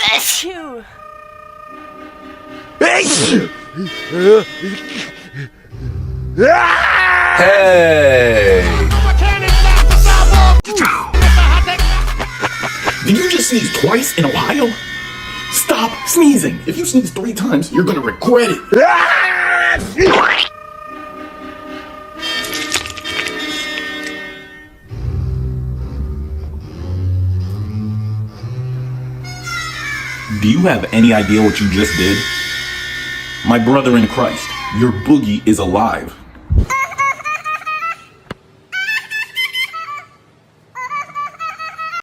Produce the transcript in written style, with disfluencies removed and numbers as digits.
Achoo! Hey! Did you just sneeze twice in a while? Stop sneezing. If you sneeze 3 times, you're gonna regret it. Do you have any idea what you just did? My brother in Christ, your boogie is alive.